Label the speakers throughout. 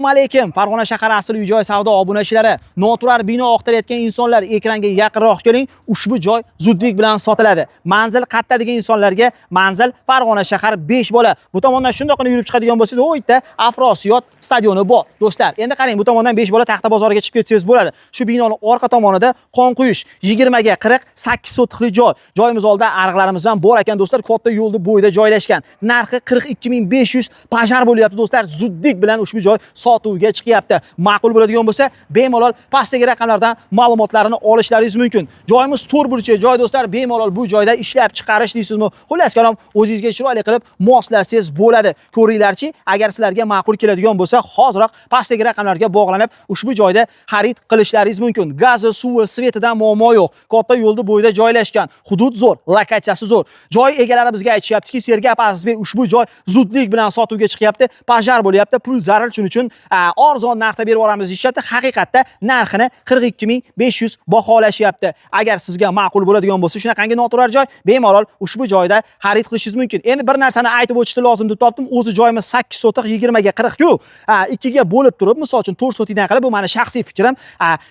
Speaker 1: Assalomu alaykum. Farg'ona shahar asl uy-joy savdo obunachilari, noturar bino oqtirayotgan insonlar ekranga yaqinroq keling. Ushbu joy zudlik bilan sotiladi. Manzil qatta degan insonlarga manzil Farg'ona shahar 5 bola. Bu tomondan shundoqqina yurib chiqadigan bo'lsangiz, o yerda Afrosiyot stadioni bor. Do'stlar, endi qarang, bu tomondan 5 bola Taxta bozoriga chiqib ketsangiz bo'ladi. Shu binoning orqa tomonida Qonquyish 20 ga 48 sotixli joy. Joyimiz oldida ariqlarimiz ham bor ekan do'stlar, katta yo'lni bo'yida joylashgan. Narxi 42500 pajar bo'lyapti do'stlar. Zudlik bilan ushbu joy sotuvga chiqyapti. Ma'qul bo'ladigan bo'lsa, bemalol pastdagi raqamlardan ma'lumotlarini olishlaringiz mumkin. Joyimiz to'r burchak joy do'stlar, bemalol bu joyda ishlab chiqarish deysizmi? Xullas kalom, o'zingizga chiroyli qilib moslasangiz bo'ladi. Ko'ringlarchi, agar sizlarga ma'qul keladigan bo'lsa, hoziroq pastdagi raqamlarga bog'lanib, ushbu joyda xarid qilishlaringiz mumkin. Gazi, suvi, svetidan muammo yo'q. Katta yo'lni bo'yida joylashgan. Hudud zo'r, lokatsiyasi zo'r. Joy egalari bizga aytishyaptiki, Sergap Azizbek ushbu joy zudlik bilan sotuvga chiqyapti, pajar bo'lyapti, pul zarur, shuning uchun arzon narxda berib yuboramiz deyishyapti. Haqiqatda narxini 42500 baholashyapti. Agar sizga ma'qul bo'ladigan bo'lsa, shunaqangi noturar joy bemalol ushbu joyda xarid qilishingiz mumkin. Endi bir narsani aytib o'tishni lozim deb topdim. O'zi joyimiz 8 sotix 20 ga 40 ku. 2 ga bo'lib turib, misol uchun 4 sotikdan qilib, bu meni shaxsiy fikrim,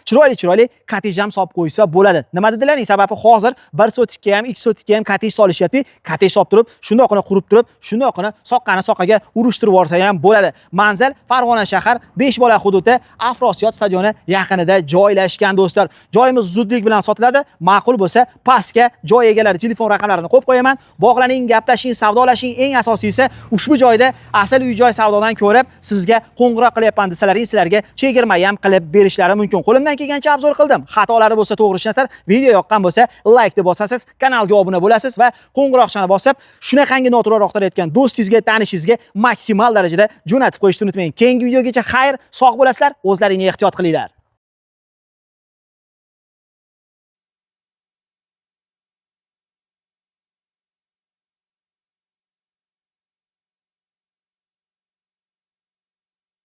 Speaker 1: chiroyli kotej ham solib qo'ysa bo'ladi. Nima dedilaring? Sababi hozir 1 sotikka ham, 2 sotikka ham kotej solishyapti. Kotej solib turib, shundoqina qurib turib, shundoqina soqqani soqqaga urishtirib yorsa ham bo'ladi. Manzil Farg'ona shahar 5 bola hududi Afrosiyot stadioni yaqinida joylashgan do'stlar. Joyimiz zudlik bilan sotiladi. Ma'qul bo'lsa, pastga joy egalari telefon raqamlarini qo'yib qo'yaman. Bog'laning, gaplashing, savdolashing. Eng asosiysi ushbu joyda asl uy-joy savdodan ko'rib, sizga qo'ng'iroq qilyapman desalaring, sizlarga chegirma ham qilib berishlari mumkin. Qo'limdan kelgancha obzor qildim. Xatolari bo'lsa to'g'ri ishlatar. Video yoqqan bo'lsa, like deb bosasiz, kanalga obuna bo'lasiz va qo'ng'iroqchani bosib, shunaqangi noturar oqtirayotgan do'stingizga, tanishingizga maksimal darajada jo'natib qo'yishni unutmang. Keyingi videogacha xayr, sog' bo'lasizlar, o'zlaringni ehtiyot qilinglar.